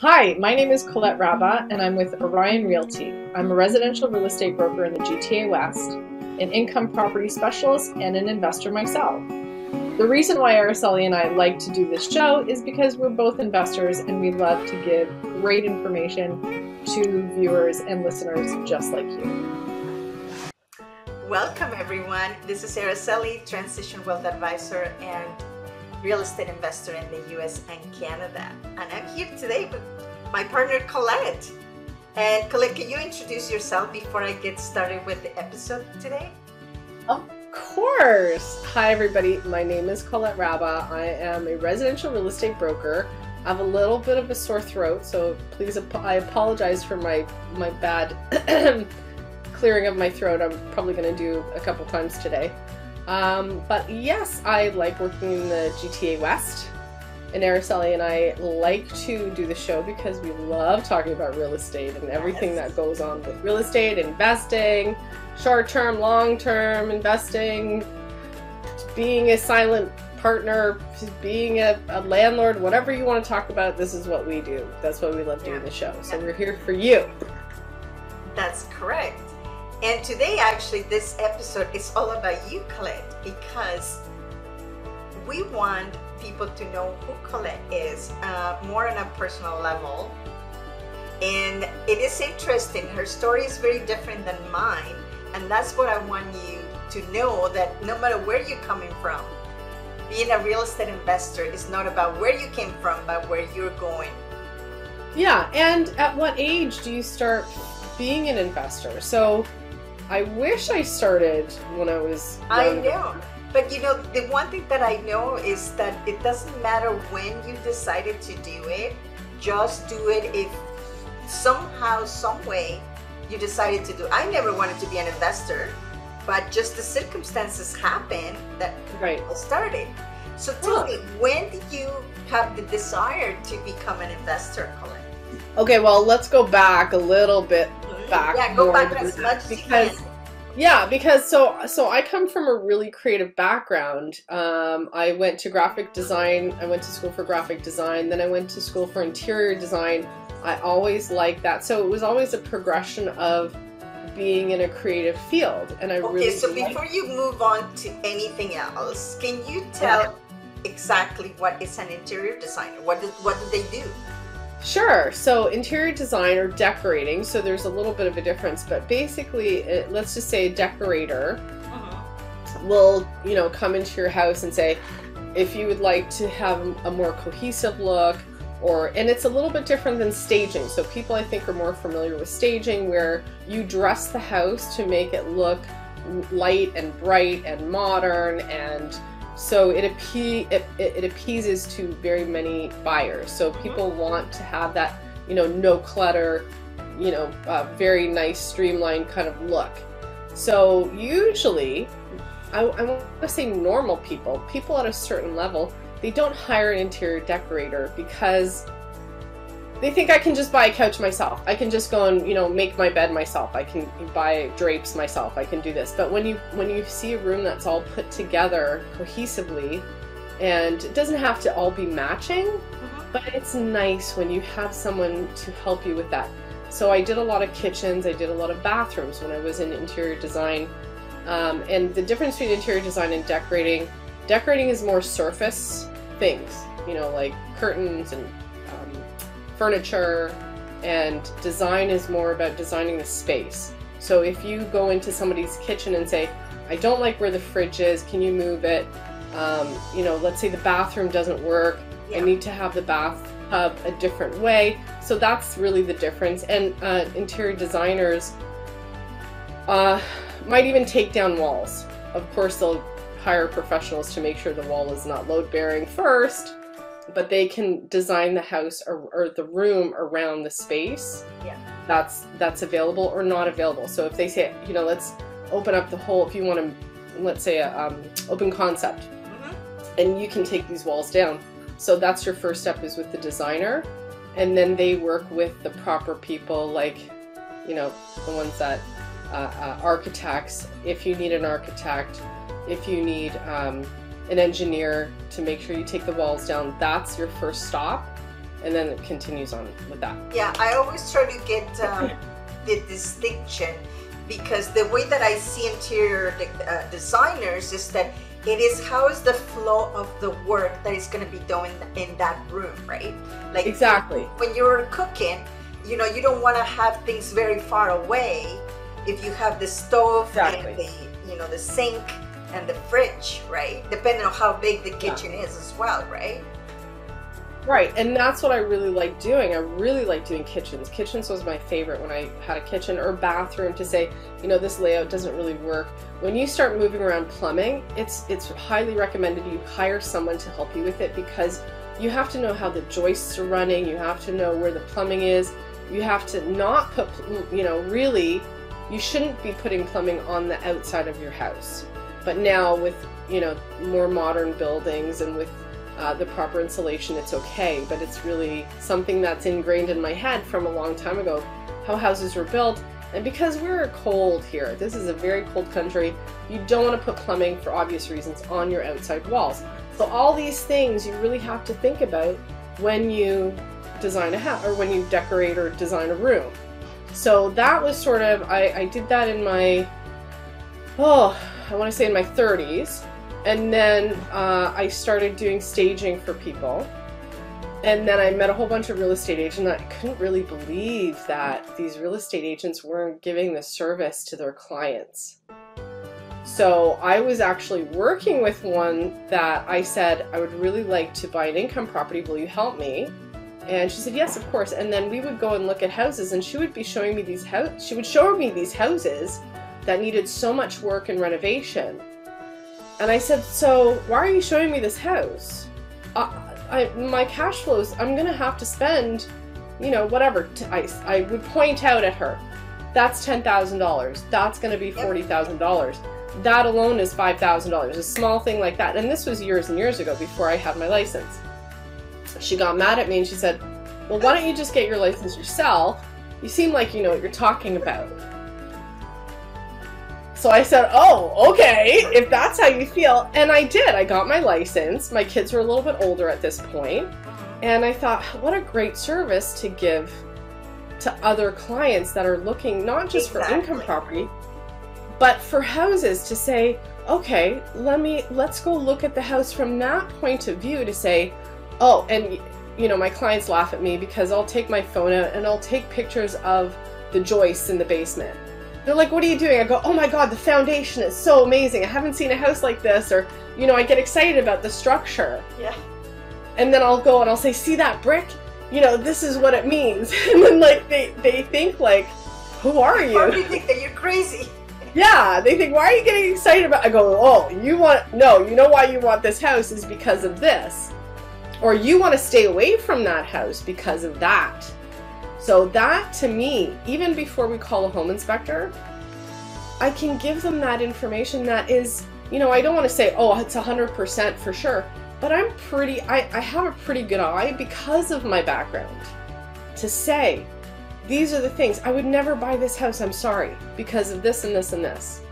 Hi, my name is Colette Rabba, and I'm with Orion Realty. I'm a residential real estate broker in the GTA West, an income property specialist, and an investor myself. The reason why Araceli and I like to do this show is because we're both investors and we love to give great information to viewers and listeners just like you. Welcome everyone. This is Araceli, Transition Wealth Advisor and real estate investor in the US and Canada. And I'm here today with my partner Colette. And Colette, can you introduce yourself before I get started with the episode today? Of course. Hi everybody, my name is Colette Rabba. I am a residential real estate broker. I have a little bit of a sore throat, so please, I apologize for my bad clearing of my throat. I'm probably going to do a couple times today. But yes, I like working in the GTA West, and Araceli and I like to do the show because we love talking about real estate and everything that goes on with real estate, investing, short-term, long-term investing, being a silent partner, being a landlord, whatever you want to talk about, this is what we do. That's why we love doing the show. So we're here for you. That's correct. And today, actually, this episode is all about you, Colette, because we want people to know who Colette is more on a personal level. And it is interesting. Her story is very different than mine. And that's what I want you to know, that no matter where you're coming from, being a real estate investor is not about where you came from, but where you're going. Yeah, and at what age do you start being an investor? So I wish I started when I was younger. I know, but you know, the one thing that I know is that it doesn't matter when you decided to do it, just do it if somehow, some way you decided to do it. I never wanted to be an investor, but just the circumstances happened that I started. So tell me, when did you have the desire to become an investor, Colette? Okay, well, let's go back a little bit. Yeah, go back as much as you can. Yeah, because so I come from a really creative background. I went to graphic design. I went to school for graphic design. Then I went to school for interior design. I always liked that. So it was always a progression of being in a creative field. And I really so before you move on to anything else, can you tell exactly what is an interior designer? What do they do? Sure. So interior design or decorating, so there's a little bit of a difference, but basically, let's just say a decorator will, come into your house and say, if you would like to have a more cohesive look, and it's a little bit different than staging. So people, I think, are more familiar with staging, where you dress the house to make it look light and bright and modern, and so it appeases to very many buyers. So people want to have that, no clutter, very nice streamlined kind of look. So usually, I want to say normal people at a certain level, they don't hire an interior decorator because they think I can just buy a couch myself. I can just go and, make my bed myself. I can buy drapes myself. I can do this. But when you see a room that's all put together cohesively, and it doesn't have to all be matching, but it's nice when you have someone to help you with that. So I did a lot of kitchens. I did a lot of bathrooms when I was in interior design. And the difference between interior design and decorating is more surface things, like curtains and furniture, and design is more about designing the space. So if you go into somebody's kitchen and say, I don't like where the fridge is, can you move it? Let's say the bathroom doesn't work. I need to have the bathtub a different way. So that's really the difference. And interior designers might even take down walls. Of course, they'll hire professionals to make sure the wall is not load-bearing first, but they can design the house or the room around the space that's available or not available. So if they say, let's open up the whole, if you want to, let's say open concept, and you can take these walls down. So that's your first step, is with the designer, and then they work with the proper people, like, the ones that, architects, if you need an architect, if you need an engineer to make sure you take the walls down, that's your first stop. and then it continues on with that. Yeah, I always try to get the distinction, because the way that I see interior designers is that it is how is the flow of the work that is going to be done in that room, right? Like exactly. When you're cooking, you know, you don't want to have things very far away. If you have the stove and the, you know, the sink and the fridge, right? Depending on how big the kitchen is as well, right? Right, and that's what I really like doing. I really like doing kitchens. Kitchens was my favorite when I had a kitchen or bathroom, to say, you know, this layout doesn't really work. When you start moving around plumbing, it's highly recommended you hire someone to help you with it, because you have to know how the joists are running, you have to know where the plumbing is, you have to not put, you know, really, you shouldn't be putting plumbing on the outside of your house. But now with, you know, more modern buildings and with the proper insulation, it's okay, but it's really something that's ingrained in my head from a long time ago, how houses were built. And because we're cold here, this is a very cold country, you don't want to put plumbing, for obvious reasons, on your outside walls. So all these things you really have to think about when you design a house, or when you decorate or design a room. So that was sort of, I did that in my, I want to say in my 30s. And then I started doing staging for people. And then I met a whole bunch of real estate agents. I couldn't really believe that these real estate agents weren't giving the service to their clients. So I was actually working with one that I said, I would really like to buy an income property. Will you help me? And she said, yes, of course. And then we would go and look at houses, and she would be showing me these she would show me these houses that needed so much work and renovation. And I said, so why are you showing me this house? My cash flows, I'm going to have to spend, you know, whatever. I would point out at her, that's $10,000. That's going to be $40,000. That alone is $5,000. A small thing like that. And this was years and years ago, before I had my license. She got mad at me and she said, well, why don't you just get your license yourself? You seem like you know what you're talking about. So I said, oh, okay, if that's how you feel. And I did. I got my license. My kids were a little bit older at this point. And I thought, what a great service to give to other clients that are looking not just for income property, but for houses, to say, okay, let's go look at the house from that point of view, to say, oh, and you know, my clients laugh at me because I'll take my phone out and I'll take pictures of the joists in the basement. They're like, what are you doing? I go, oh my God, the foundation is so amazing. I haven't seen a house like this. Or, you know, I get excited about the structure. Yeah. And then I'll go and I'll say, see that brick? You know, this is what it means. And then like, they think like, who are you? Or they think that you're crazy. Yeah, they think, why are you getting excited about? I go, oh, you know why you want this house is because of this. Or you want to stay away from that house because of that. So that, to me, even before we call a home inspector, I can give them that information that is, you know, I don't want to say, oh, it's 100% for sure, but I have a pretty good eye because of my background to say, these are the things. I would never buy this house, I'm sorry, because of this and this and this.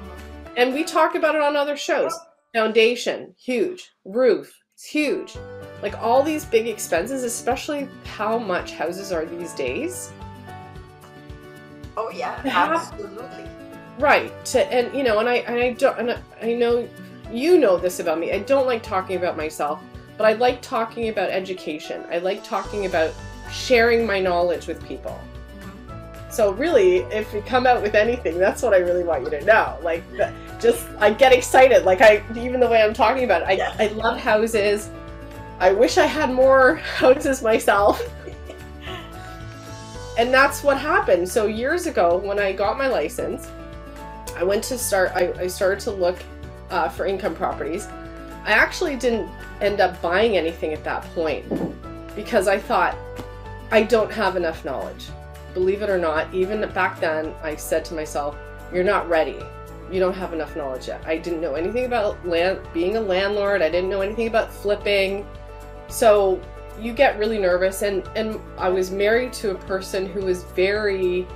And we talk about it on other shows. Foundation, huge. Roof, it's huge. Like all these big expenses, especially how much houses are these days. Oh yeah, absolutely. Right. And you know, and I know you know this about me. I don't like talking about myself, but I like talking about education. I like talking about sharing my knowledge with people. So really, if you come out with anything, that's what I really want you to know. Like, just I get excited. Like even the way I'm talking about it, I love houses. I wish I had more houses myself. And that's what happened. So years ago, when I got my license, I started to look for income properties. I actually didn't end up buying anything at that point because I thought, I don't have enough knowledge. Believe it or not, even back then, I said to myself, you're not ready. You don't have enough knowledge yet. I didn't know anything about being a landlord. I didn't know anything about flipping. So you get really nervous, and I was married to a person who was very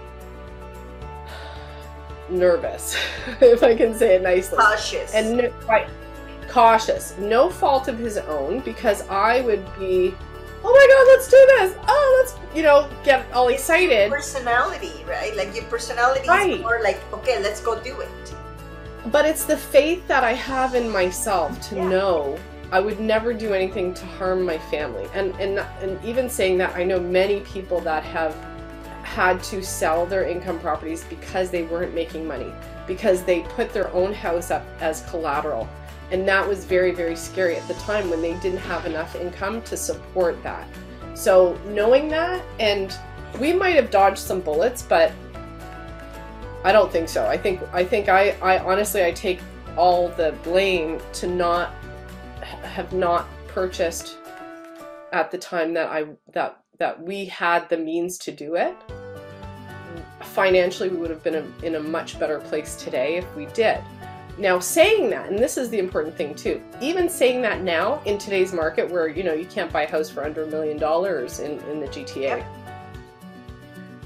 nervous, if I can say it nicely. Cautious. And cautious. No fault of his own, because I would be oh my God, let's do this. Oh, let's, you know, get all excited. Personality, right? Like your personality is more like, okay, let's go do it. But it's the faith that I have in myself to know I would never do anything to harm my family. And even saying that, I know many people that have had to sell their income properties because they weren't making money, because they put their own house up as collateral. And that was very, very scary at the time when they didn't have enough income to support that. So knowing that, and we might have dodged some bullets, but I don't think so. I think I honestly, I take all the blame to not have not purchased at the time that we had the means to do it. Financially, we would have been in a much better place today if we did. Now, saying that, and this is the important thing too, even saying that now in today's market where, you know, you can't buy a house for under $1 million in the GTA.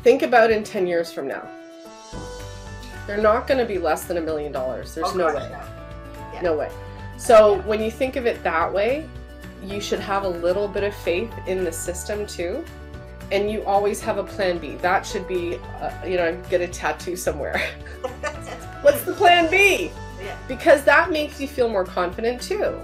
Think about in 10 years from now. They're not going to be less than $1 million. There's no way. No way. So when you think of it that way, you should have a little bit of faith in the system too. And you always have a plan B. That should be, you know, get a tattoo somewhere. What's the plan B? Because that makes you feel more confident too.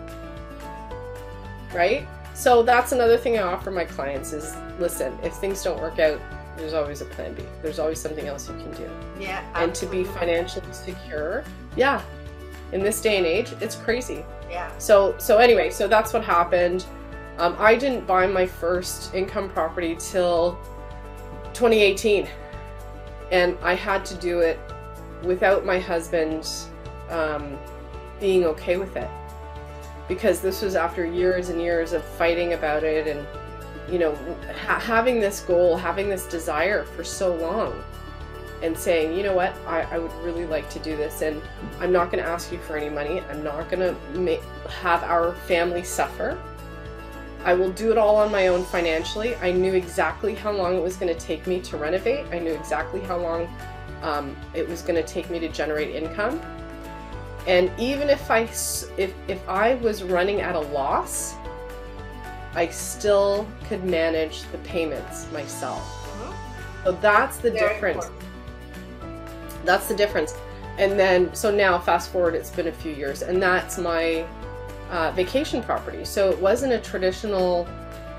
Right? So that's another thing I offer my clients is, listen, if things don't work out, there's always a plan B. There's always something else you can do. Yeah. And to be financially secure, in this day and age, it's crazy. Yeah. So anyway, so that's what happened. I didn't buy my first income property till 2018. And I had to do it without my husband being okay with it. Because this was after years and years of fighting about it and, you know, having this goal, having this desire for so long. And saying, you know what, I would really like to do this, and I'm not going to ask you for any money. I'm not going to have our family suffer. I will do it all on my own financially. I knew exactly how long it was going to take me to renovate. I knew exactly how long it was going to take me to generate income. And even if I was running at a loss, I still could manage the payments myself. So that's the difference. That's the difference. And then, so now fast forward, it's been a few years, and that's my vacation property. So it wasn't a traditional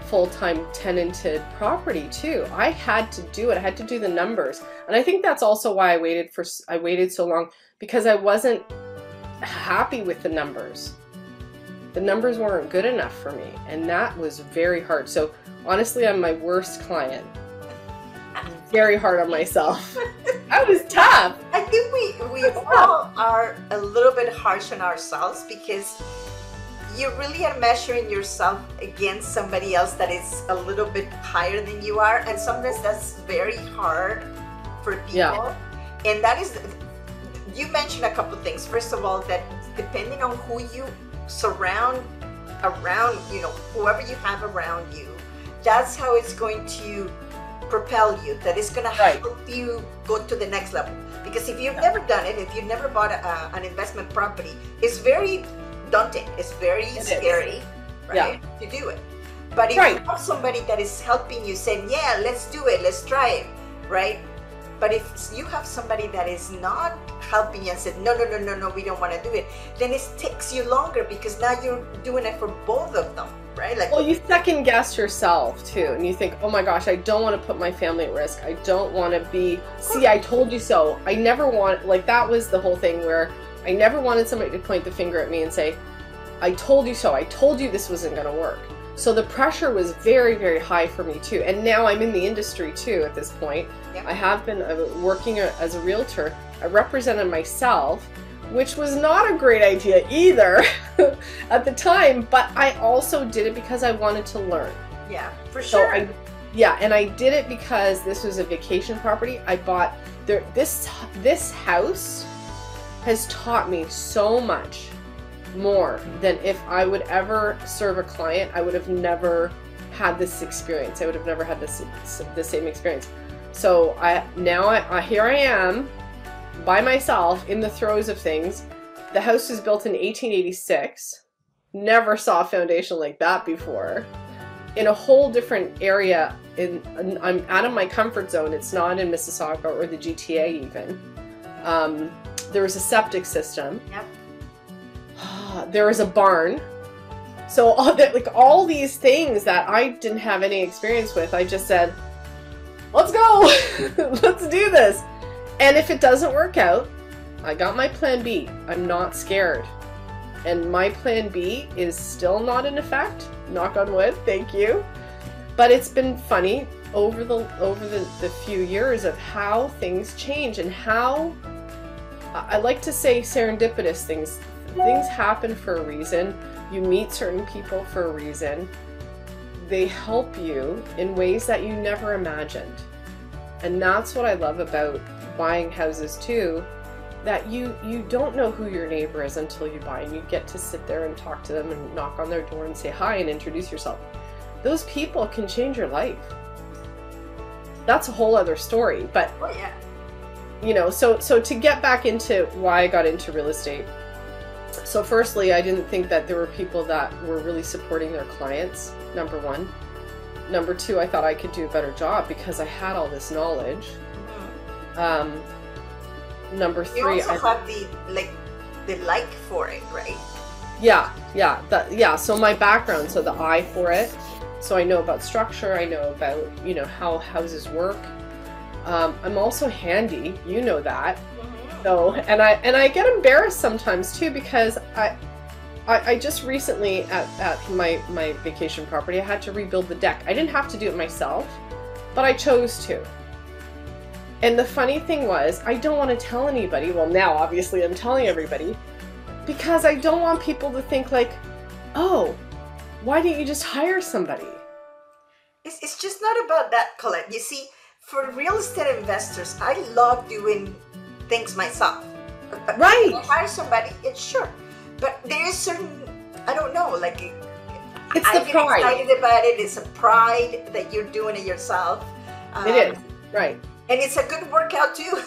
full-time tenanted property too. I had to do it. I had to do the numbers. And I think that's also why I waited so long, because I wasn't happy with the numbers. The numbers weren't good enough for me, and that was very hard. So honestly, I'm my worst client. Very hard on myself. I was tough. I think we all are a little bit harsh on ourselves, because you really are measuring yourself against somebody else that is a little bit higher than you are, and sometimes that's very hard for people. Yeah. And that is, you mentioned a couple things. First of all, that depending on who you surround around, you know, whoever you have around you, that's how it's going to propel you, that is going to help you go to the next level. Because if you've never done it, if you've never bought an investment property, it's very daunting, it's very scary, right, to do it. But if you have somebody that is helping you, saying, yeah, let's do it, let's try it, right? But if you have somebody that is not helping you and said, no, we don't want to do it, then it takes you longer, because now you're doing it for both of them, right? Like, well, you second guess yourself too, and you think, oh my gosh, I don't want to put my family at risk. I don't want to be, see, I told you so. I never want, like, that was the whole thing where I never wanted somebody to point the finger at me and say, I told you so. I told you this wasn't going to work. So the pressure was very, very high for me too. And now I'm in the industry too at this point. Yep. I have been working as a realtor. I represented myself, which was not a great idea either at the time, but I also did it because I wanted to learn. Yeah, for sure. So and I did it because this was a vacation property. I bought this house has taught me so much more than if I would ever serve a client. I would have never had this experience. I would have never had the same experience. So here I am by myself in the throes of things. The house was built in 1886. Never saw a foundation like that before. in a whole different area. I'm out of my comfort zone. It's not in Mississauga or the GTA even. There was a septic system. Yep. There was a barn. So all these things that I didn't have any experience with, I just said, let's go. Let's do this. And if it doesn't work out, I got my plan B. I'm not scared. And my plan B is still not in effect. Knock on wood. Thank you. But it's been funny over the few years of how things change and how, I like to say, serendipitous things. Things happen for a reason. You meet certain people for a reason. They help you in ways that you never imagined. And that's what I love about buying houses too, that you don't know who your neighbor is until you buy, and you get to sit there and talk to them and knock on their door and say hi and introduce yourself. Those people can change your life. That's a whole other story, but oh, yeah. You know, so to get back into why I got into real estate. So firstly, I didn't think that there were people that were really supporting their clients, number one. Number two, I thought I could do a better job because I had all this knowledge. Mm-hmm. Number three, you also have the like for it, right? Yeah. So my background, so the eye for it. So I know about structure. I know about, you know, how houses work. I'm also handy. You know that. Mm-hmm. So and I get embarrassed sometimes too, because I just recently at my vacation property, I had to rebuild the deck. I didn't have to do it myself, but I chose to. And the funny thing was, I don't want to tell anybody. Well, now obviously I'm telling everybody, because I don't want people to think like, oh, why didn't you just hire somebody? It's just not about that, Colette. You see, for real estate investors, I love doing things myself. Right. If I hire somebody, it's sure. But there is certain, I don't know, like, it's I the get pride. excited about it. It's a pride that you're doing it yourself. It is, right. And it's a good workout too.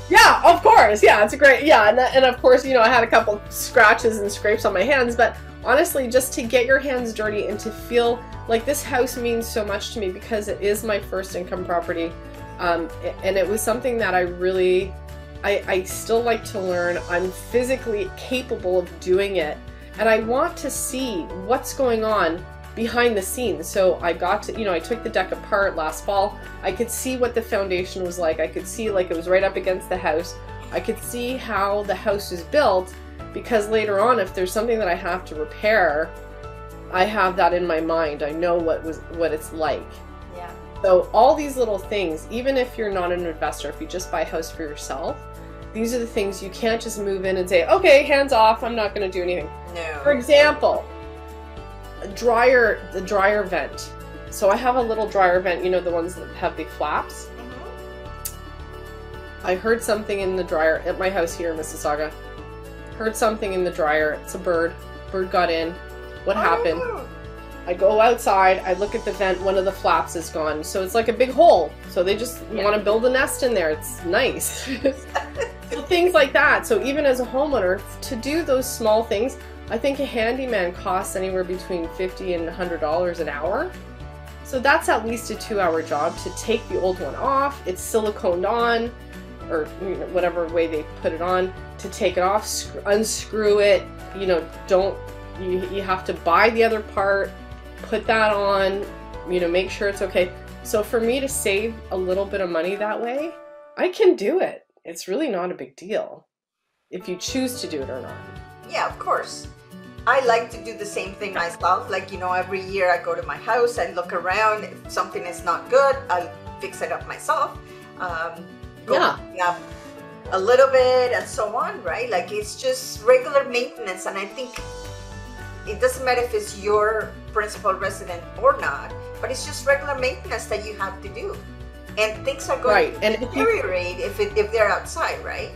Yeah, of course. Yeah, it's a great, yeah. And of course, you know, I had a couple scratches and scrapes on my hands, but honestly, just to get your hands dirty and to feel like this house means so much to me because it is my first income property. And it was something that I really, I still like to learn. I'm physically capable of doing it. And I want to see what's going on behind the scenes. So I got to, you know, I took the deck apart last fall. I could see what the foundation was like. I could see like it was right up against the house. I could see how the house was built, because later on, if there's something that I have to repair, I have that in my mind. I know what it's like. Yeah. So all these little things, even if you're not an investor, if you just buy a house for yourself, these are the things you can't just move in and say, okay, hands off, I'm not going to do anything. No. For example, the dryer vent. So I have a little dryer vent, you know, the ones that have the flaps. Mm-hmm. I heard something in the dryer at my house here in Mississauga. Heard something in the dryer. It's a bird. Bird got in. What happened? I go outside, I look at the vent, one of the flaps is gone. So it's like a big hole. So they just want to build a nest in there. It's nice. So things like that. So even as a homeowner, to do those small things, I think a handyman costs anywhere between $50 and $100 an hour. So that's at least a 2-hour job to take the old one off. It's siliconed on, or you know, whatever way they put it on, to take it off, unscrew it. You know, you have to buy the other part, put that on, you know, make sure it's okay. So for me to save a little bit of money that way, I can do it. It's really not a big deal if you choose to do it or not. Yeah, of course. I like to do the same thing myself. Like, you know, every year I go to my house, I look around. If something is not good, I fix it up myself. Go up a little bit and so on, right? Like, it's just regular maintenance. And I think it doesn't matter if it's your principal resident or not, but it's just regular maintenance that you have to do. And things are going to deteriorate if they're outside, right?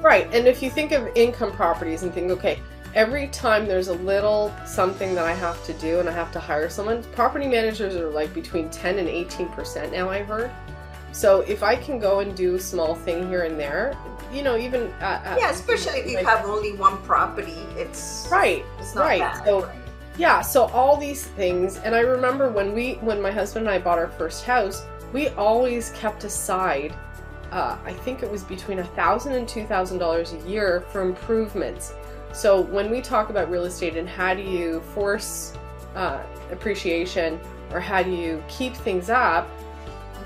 Right. And if you think of income properties and think, okay, every time there's a little something that I have to do and I have to hire someone, property managers are like between 10 and 18% now, I've heard. So if I can go and do a small thing here and there, you know, even yeah, especially if you have only one property, it's right. It's not right. bad. So Yeah, so all these things, and I remember when my husband and I bought our first house, we always kept aside, I think it was between $1,000 and $2,000 a year for improvements. So when we talk about real estate and how do you force appreciation, or how do you keep things up,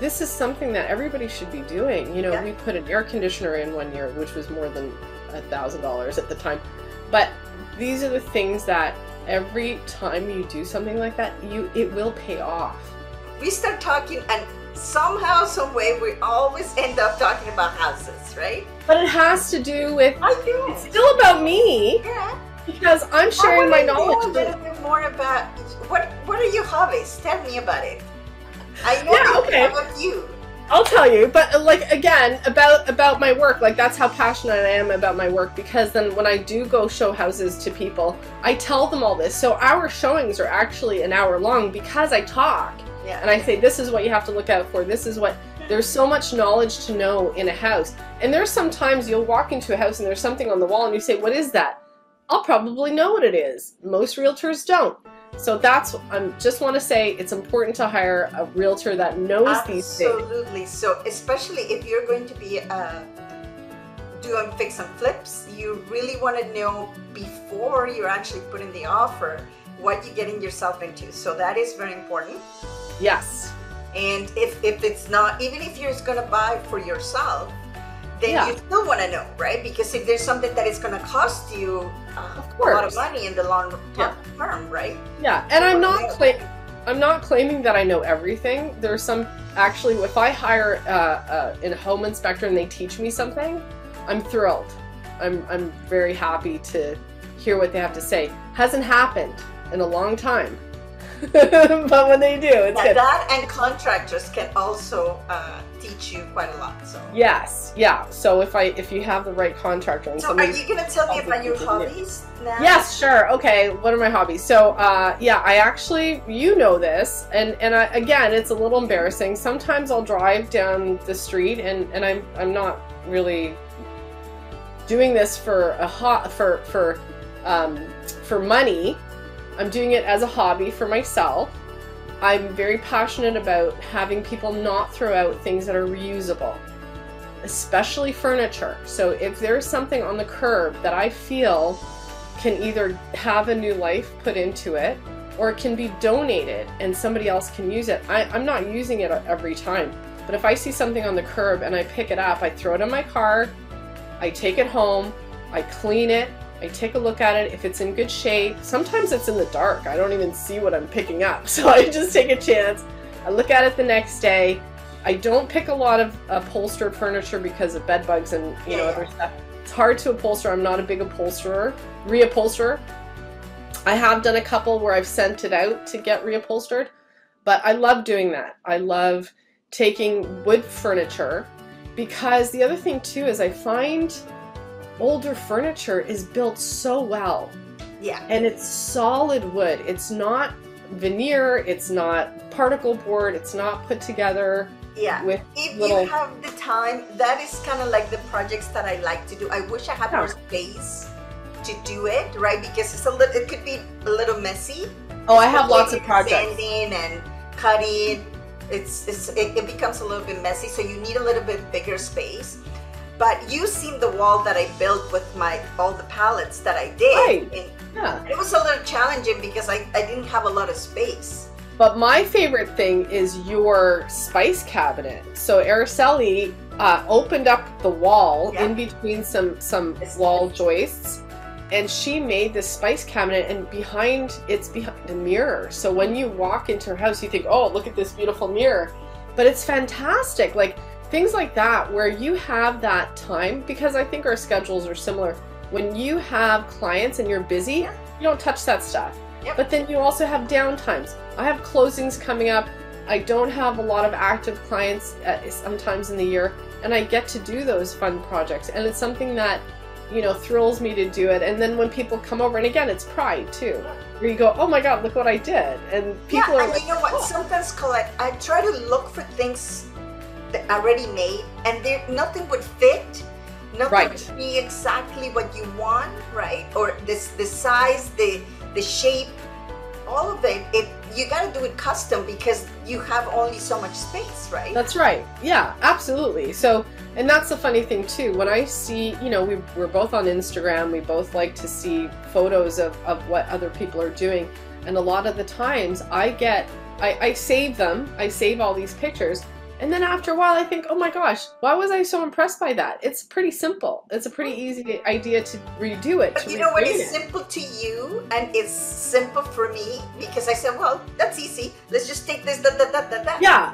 this is something that everybody should be doing. You know, we put an air conditioner in one year, which was more than $1,000 at the time. But these are the things that every time you do something like that, it will pay off. We start talking, and somehow, some way, we always end up talking about houses, right? But it has to do with, it's still about me. Yeah. Because I'm sharing my knowledge. A little bit more about, what are your hobbies? Tell me about it. I know about you. I'll tell you, but like, again, about my work, like that's how passionate I am about my work, because then when I do go show houses to people, I tell them all this. So our showings are actually an hour long because I talk. Yeah. And I say, this is what you have to look out for. This is what, there's so much knowledge to know in a house. And there's sometimes you'll walk into a house and there's something on the wall and you say, what is that? I'll probably know what it is. Most realtors don't. So that's, I just want to say it's important to hire a realtor that knows these things. Absolutely. So especially if you're going to be doing fix and flips, you really want to know before you're actually putting the offer what you're getting yourself into. So that is very important. Yes. And if it's not, even if you're going to buy for yourself, then you still want to know, right? Because if there's something that is going to cost you a lot of money in the long term, right? Yeah, and I'm not claiming that I know everything. There's some, actually, if I hire a home inspector and they teach me something, I'm thrilled. I'm very happy to hear what they have to say. Hasn't happened in a long time. But when they do, it's good. That and contractors can also teach you quite a lot. So yes, yeah. So if you have the right contractor, and so are you gonna tell me about your hobbies now? Yes, sure. Okay, what are my hobbies? So yeah, I actually, you know this, and again, it's a little embarrassing. Sometimes I'll drive down the street, and I'm not really doing this for money. I'm doing it as a hobby for myself. I'm very passionate about having people not throw out things that are reusable, especially furniture. So if there's something on the curb that I feel can either have a new life put into it, or it can be donated and somebody else can use it, I'm not using it every time. But if I see something on the curb and I pick it up, I throw it in my car, I take it home, I clean it, I take a look at it. If it's in good shape, sometimes it's in the dark. I don't even see what I'm picking up. So I just take a chance. I look at it the next day. I don't pick a lot of upholstered furniture because of bed bugs and other stuff. It's hard to upholster. I'm not a big reupholsterer. I have done a couple where I've sent it out to get reupholstered, but I love doing that. I love taking wood furniture, because the other thing too is I find older furniture is built so well. Yeah. And it's solid wood. It's not veneer, it's not particle board, it's not put together. Yeah. With if you have the time, that is kind of like the projects that I like to do. I wish I had more space to do it, right? Because it could be a little messy. Oh, I have lots of projects. Sanding and cutting, it becomes a little bit messy, so you need a little bit bigger space. But you've seen the wall that I built with all the pallets that I did. Right. And it was a little challenging because I didn't have a lot of space. But my favorite thing is your spice cabinet. So Araceli opened up the wall in between some wall joists, and she made this spice cabinet, and it's behind a mirror. So when you walk into her house, you think, oh, look at this beautiful mirror. But it's fantastic. Like, things like that, where you have that time, because I think our schedules are similar. When you have clients and you're busy, you don't touch that stuff. Yep. But then you also have downtimes. I have closings coming up. I don't have a lot of active clients sometimes in the year, and I get to do those fun projects. And it's something that, thrills me to do it. And then when people come over, and again, it's pride too, where you go, oh my God, look what I did. And people are like, you know what? Sometimes, Colette, I try to look for things already made, and nothing would fit, nothing would be exactly what you want, right? Or the size, the shape, all of it, you got to do it custom because you have only so much space, right? That's right. Yeah, absolutely. So, and that's the funny thing too. When I see, you know, we're both on Instagram. We both like to see photos of what other people are doing. And a lot of the times I save them. I save all these pictures. And then after a while I think, oh my gosh, why was I so impressed by that? It's pretty simple. It's a pretty easy idea to redo it. But you know what is simple to you and it's simple for me because I said, well, that's easy. Let's just take this, that. Yeah.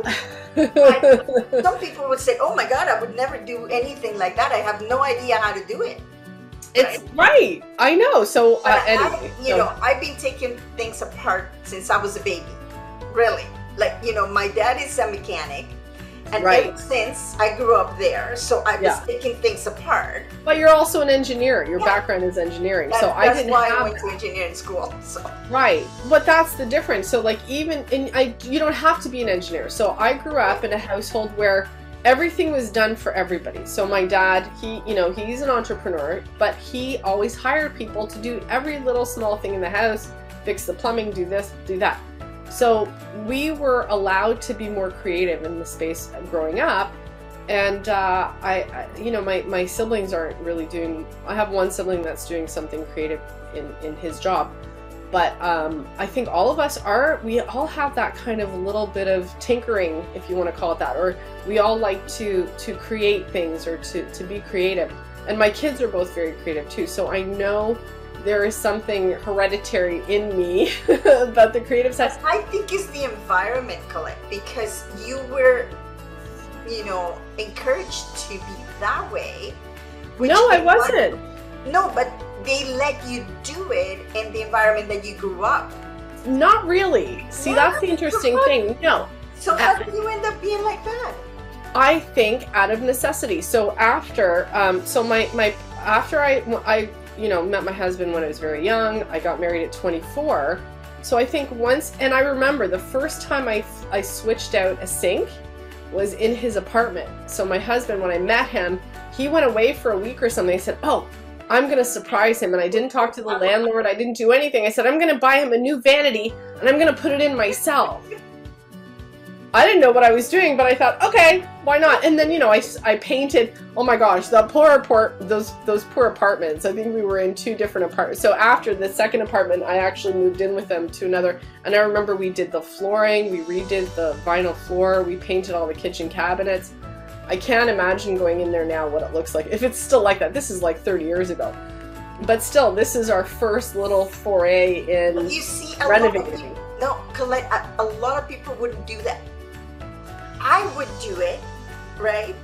Some people would say, oh my God, I would never do anything like that. I have no idea how to do it. It's right. I know. So, anyway, I've been taking things apart since I was a baby. Really. Like, you know, my dad is a mechanic. And ever since I grew up there, so I was taking things apart. But you're also an engineer. Your background is engineering. So that's why I went to engineering school. So. Right. But that's the difference. So like you don't have to be an engineer. So I grew up in a household where everything was done for everybody. So my dad, he's an entrepreneur, but he always hired people to do every little small thing in the house, fix the plumbing, do this, do that. So we were allowed to be more creative in the space growing up, and my siblings aren't really doing. I have one sibling that's doing something creative in his job, but I think all of us are. We all have that kind of little bit of tinkering, if you want to call it that, or we all like to create things or to be creative. And my kids are both very creative too, so I know there is something hereditary in me about the creative side. I think it's the environment, Colette, because you were, encouraged to be that way. No, I wasn't. No, but they let you do it in the environment that you grew up. Not really. See, that's the interesting thing. No. So how did you end up being like that? I think out of necessity. So after, after I met my husband when I was very young. I got married at 24. So I think once, and I remember the first time I switched out a sink was in his apartment. So my husband, when I met him, he went away for a week or something. I said, oh, I'm going to surprise him. And I didn't talk to the landlord. I didn't do anything. I said, I'm going to buy him a new vanity and I'm going to put it in myself. I didn't know what I was doing, but I thought, okay, why not? And then, I painted, oh my gosh, those poor apartments. I think we were in 2 different apartments. So after the second apartment, I actually moved in with them to another. And I remember we did the flooring, we redid the vinyl floor, we painted all the kitchen cabinets. I can't imagine going in there now what it looks like. If it's still like that, this is like 30 years ago. But still, this is our first little foray in renovating. No, Colette, a lot of people wouldn't do that. I would do it, right?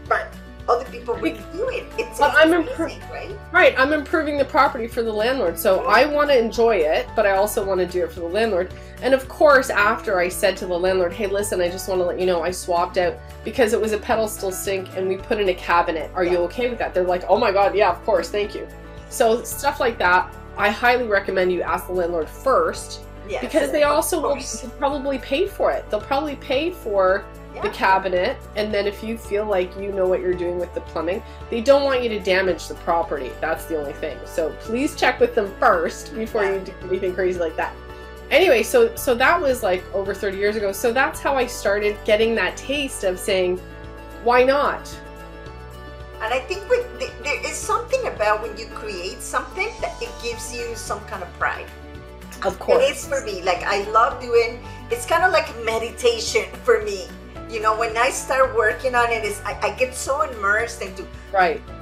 But other people wouldn't do it. It's amazing, right? Right, I'm improving the property for the landlord. So I want to enjoy it, but I also want to do it for the landlord. And of course, after I said to the landlord, hey, listen, I just want to let you know I swapped out because it was a pedestal sink and we put in a cabinet. Are you okay with that? They're like, oh my God, yeah, of course, thank you. So stuff like that, I highly recommend you ask the landlord first. Yes, because they also will probably pay for it. They'll probably pay for the cabinet, and then if you feel like you know what you're doing with the plumbing, they don't want you to damage the property. That's the only thing. So please check with them first before you do anything crazy like that. Anyway, so that was like over 30 years ago. So that's how I started getting that taste of saying, why not? And I think there is something about when you create something that it gives you some kind of pride. Of course. It is for me. Like, I love doing, it's kind of like meditation for me. When I start working on it, I get so immersed into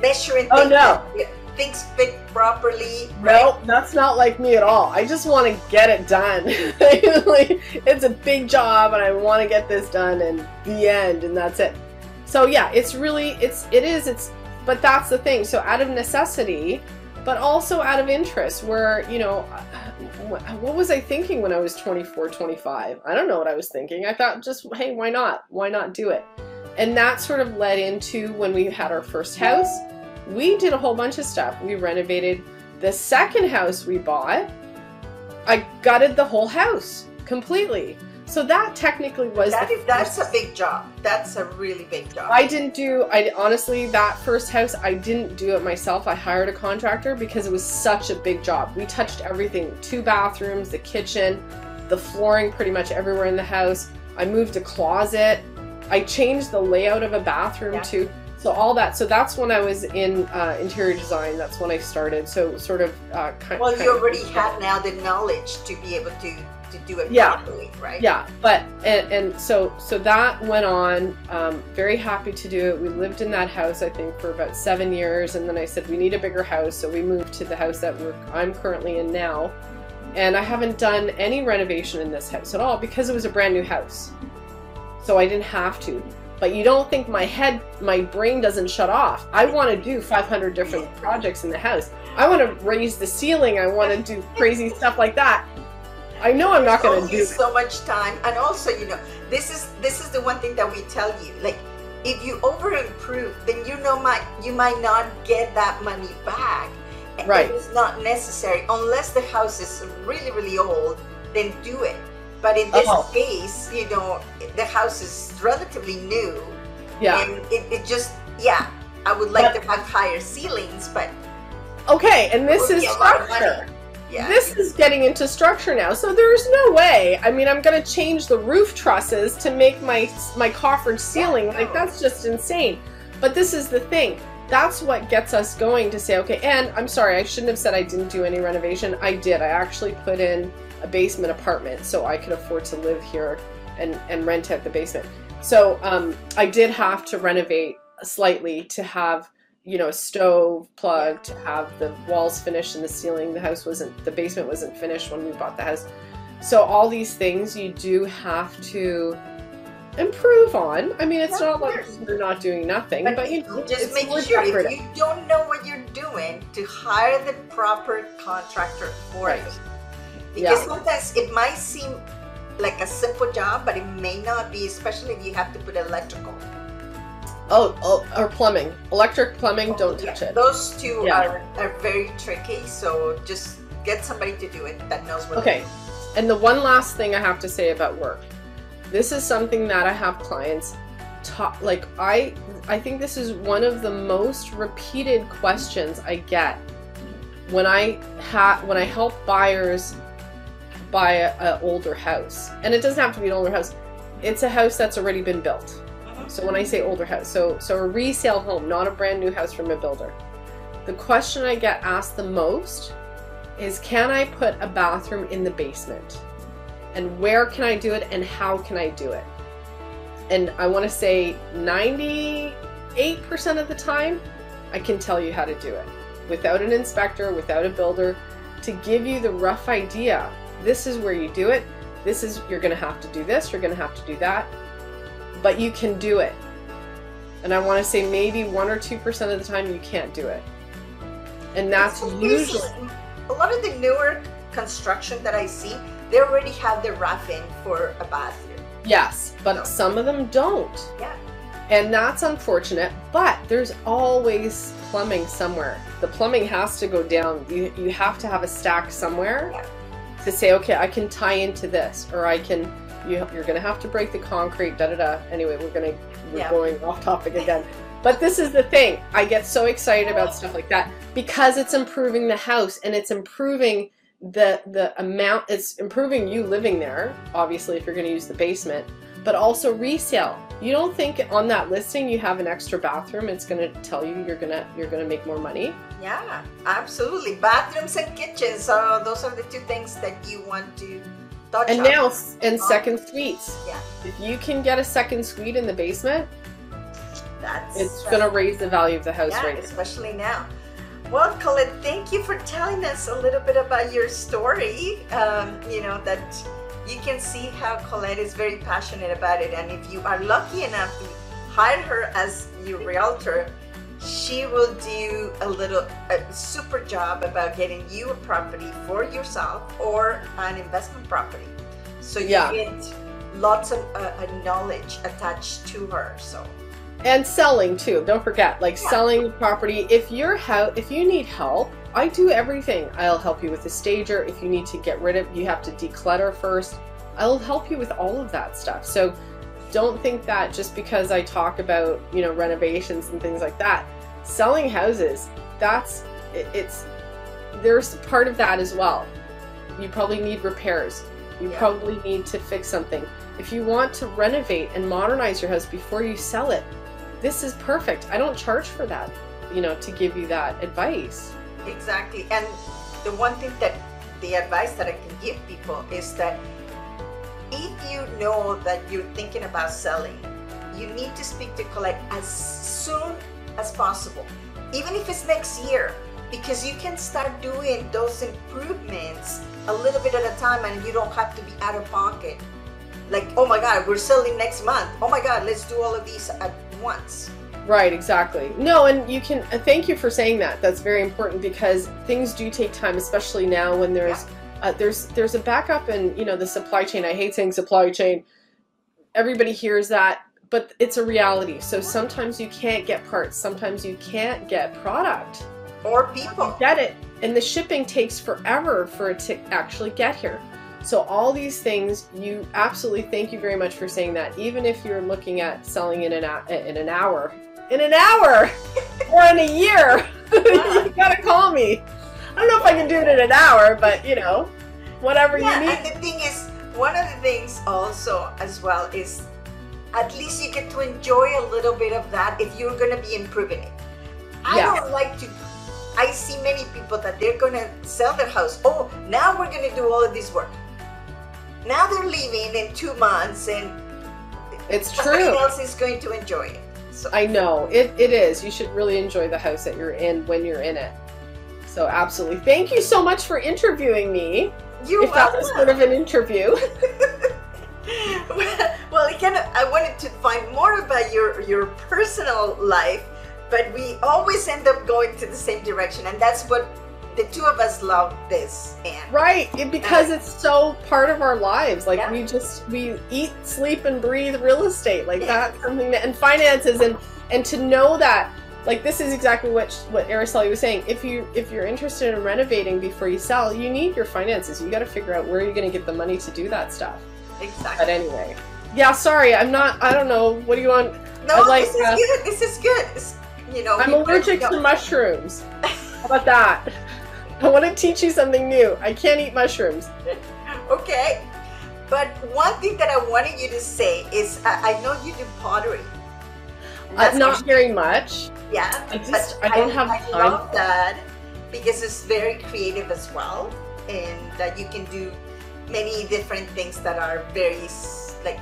measuring things, things fit properly. No, that's not like me at all. I just want to get it done. It's a big job and I want to get this done and the end, and that's it. So yeah, but that's the thing. So out of necessity, but also out of interest, where, what was I thinking when I was 24, 25? I don't know what I was thinking. I thought just, hey, why not? Why not do it? And that sort of led into when we had our first house. We did a whole bunch of stuff. We renovated the second house we bought. I gutted the whole house completely. So that technically was that's a big job. That's a really big job. Honestly, that first house, I didn't do it myself. I hired a contractor because it was such a big job. We touched everything, 2 bathrooms, the kitchen, the flooring pretty much everywhere in the house. I moved a closet. I changed the layout of a bathroom too. So all that. So that's when I was in interior design. That's when I started. So sort of Well, you already have now the knowledge to be able to do it properly, right? Yeah, but and so that went on. Very happy to do it. We lived in that house, I think, for about 7 years, and then I said we need a bigger house, so we moved to the house that I'm currently in now. And I haven't done any renovation in this house at all because it was a brand new house, so I didn't have to. But you don't think my brain doesn't shut off. I want to do 500 different projects in the house. I want to raise the ceiling. I want to do crazy stuff like that. I know I'm not going to do so much time. And also, you know, this is the one thing that we tell you. Like, if you over improve, then you might not get that money back. Right. It's not necessary unless the house is really, really old. Then do it. But in this case, you know, the house is relatively new. Yeah. And it just, I would like to have higher ceilings, but okay, and this is structure. Yeah. This is getting into structure now, so there's no way. I mean, I'm going to change the roof trusses to make my coffered ceiling. Like, that's just insane. But this is the thing. That's what gets us going to say, okay, and I'm sorry, I shouldn't have said I didn't do any renovation. I did. I actually put in a basement apartment so I could afford to live here and rent out the basement. So I did have to renovate slightly to have, you know, a stove plug, to have the walls finished and the ceiling. The basement wasn't finished when we bought the house. So all these things you do have to improve on. I mean, it's not like you're not doing nothing, but you just make sure if you don't know what you're doing, to hire the proper contractor for it. Because sometimes it might seem like a simple job, but it may not be, especially if you have to put electrical. Or plumbing. Electric, plumbing, don't touch it. Those two are very tricky, so just get somebody to do it that knows what they're doing. And the one last thing I have to say about work. This is something that I have clients like I think this is one of the most repeated questions I get when I help buyers buy an older house. And it doesn't have to be an older house. It's a house that's already been built. So when I say older house, so a resale home, not a brand new house from a builder. The question I get asked the most is, can I put a bathroom in the basement? And where can I do it and how can I do it? And I want to say 98% of the time, I can tell you how to do it. Without an inspector, without a builder, to give you the rough idea. This is where you do it. You're going to have to do this, you're going to have to do that. But you can do it. And I want to say maybe 1 or 2% of the time you can't do it. And that's usually... A lot of the newer construction that I see, they already have the roof in for a bathroom. Yes, but some of them don't. Yeah. And that's unfortunate, but there's always plumbing somewhere. The plumbing has to go down. You have to have a stack somewhere to say, okay, I can tie into this, or I can... You're going to have to break the concrete, Anyway, we're going off topic again. But this is the thing. I get so excited about stuff like that because it's improving the house and it's improving the amount. It's improving you living there, obviously, if you're going to use the basement, but also resale. You don't think on that listing you have an extra bathroom, it's going to tell you you're going to make more money? Yeah, absolutely. Bathrooms and kitchens. So those are the two things that you want to touch and on. Now, and second suites. Yeah. If you can get a second suite in the basement, it's going to raise the value of the house right now. Especially now. Well, Colette, thank you for telling us a little bit about your story. You know, that you can see how Colette is very passionate about it. And if you are lucky enough to hire her as your realtor, she will do a super job about getting you a property for yourself or an investment property. So you get lots of knowledge attached to her. So. And selling too. Don't forget, selling the property. If you need help, I do everything. I'll help you with the stager. If you need to get rid of, you have to declutter first. I'll help you with all of that stuff. So don't think that just because I talk about, you know, renovations and things like that, selling houses, there's part of that as well. You probably need repairs. You probably need to fix something. If you want to renovate and modernize your house before you sell it, this is perfect. I don't charge for that, you know, to give you that advice. Exactly. And the one thing that the advice that I can give people is that if you know that you're thinking about selling, you need to speak to Colette as soon as possible, even if it's next year, because you can start doing those improvements a little bit at a time and you don't have to be out of pocket. Like, oh my God, we're selling next month. Oh my God, let's do all of these at once. Right, exactly. No, and you can, thank you for saying that. That's very important because things do take time, especially now when there's a backup in, you know, the supply chain. I hate saying supply chain. Everybody hears that, but it's a reality. So sometimes you can't get parts. Sometimes you can't get product. Or people. You get it. And the shipping takes forever for it to actually get here. So all these things, you absolutely, thank you very much for saying that. Even if you're looking at selling in an hour, or in a year, you gotta call me. I don't know if I can do it in an hour, but you know, whatever you need. And the thing is, one of the things also as well is at least you get to enjoy a little bit of that if you're going to be improving it. I don't like to, I see many people that they're going to sell their house. Oh, now we're going to do all of this work. Now they're leaving in 2 months and it's true. Somebody else is going to enjoy it. So. I know, it is. You should really enjoy the house that you're in when you're in it. So absolutely. Thank you so much for interviewing me. You're welcome. That was sort of an interview. Well, again, I wanted to find more about your personal life, but we always end up going to the same direction, and that's what the two of us love this. And right, because it's so part of our lives. Like we eat, sleep, and breathe real estate. Like that's something that, and finances, and to know that. Like this is exactly what Araceli was saying. If you're interested in renovating before you sell, you need your finances. You got to figure out where you're going to get the money to do that stuff. Exactly. But anyway, yeah. Sorry, I don't know. What do you want? No, this is good. This is good. It's, you know, I'm allergic to mushrooms. How about that? I want to teach you something new. I can't eat mushrooms. Okay. But one thing that I wanted you to say is, I know you do pottery. Not very much. Yeah, I don't have time. I love that because it's very creative as well, and that you can do many different things that are very like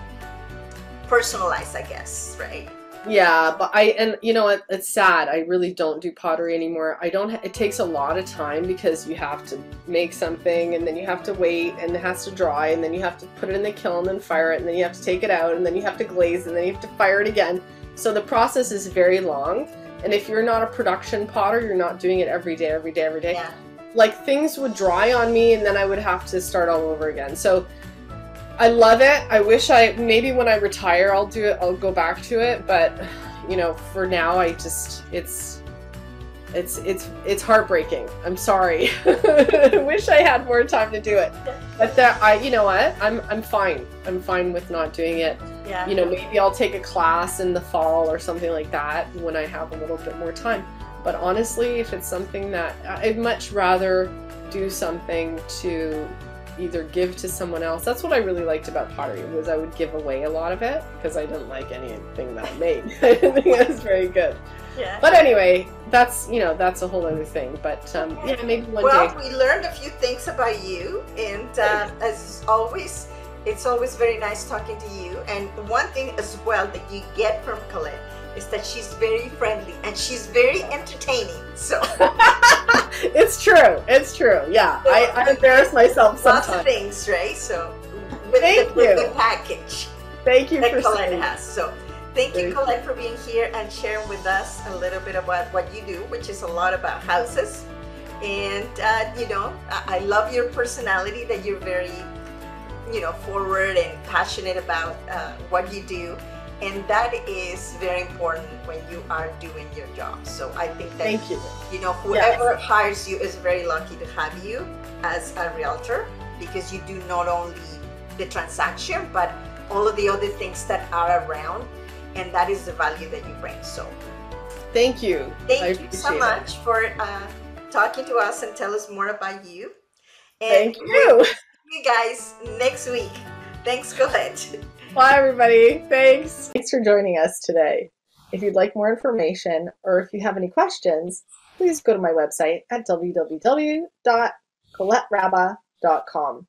personalized, I guess, right? Yeah, but and you know what? It's sad. I really don't do pottery anymore. It takes a lot of time because you have to make something and then you have to wait and it has to dry and then you have to put it in the kiln and fire it and then you have to take it out and then you have to glaze and then you have to fire it again. So the process is very long, and if you're not a production potter, you're not doing it every day, yeah. Like things would dry on me and then I would have to start all over again. So I love it. I wish maybe when I retire I'll do it, I'll go back to it, but you know, for now it's heartbreaking. I'm sorry. I wish I had more time to do it. But you know what? I'm fine. I'm fine with not doing it. Yeah. You know, maybe I'll take a class in the fall or something like that when I have a little bit more time. But honestly, if it's something that I'd much rather do something to either give to someone else. That's what I really liked about pottery, was I would give away a lot of it because I didn't like anything that I made. I didn't think it was very good. Yeah. But anyway, that's, you know, that's a whole other thing. But yeah, maybe one day. Well, we learned a few things about you, and as always, it's always very nice talking to you. And one thing as well that you get from Colette is that she's very friendly and she's very entertaining. So it's true. It's true. Yeah, so, I embarrass myself sometimes. Lots of things, right? So with the package. Thank you that for Colette saying. has. So thank you, Colette, for being here and sharing with us a little bit about what you do, which is a lot about houses. And you know, I love your personality, that you're very, you know, forward and passionate about what you do. And that is very important when you are doing your job. So I think that, thank you. You know, whoever hires you is very lucky to have you as a realtor, because you do not only the transaction, but all of the other things that are around, and that is the value that you bring. So thank you. Thank you so much for talking to us and tell us more about you. And thank you. See you guys next week. Thanks, Colette. Bye, everybody. Thanks. Thanks for joining us today. If you'd like more information or if you have any questions, please go to my website at www.coletterabba.com.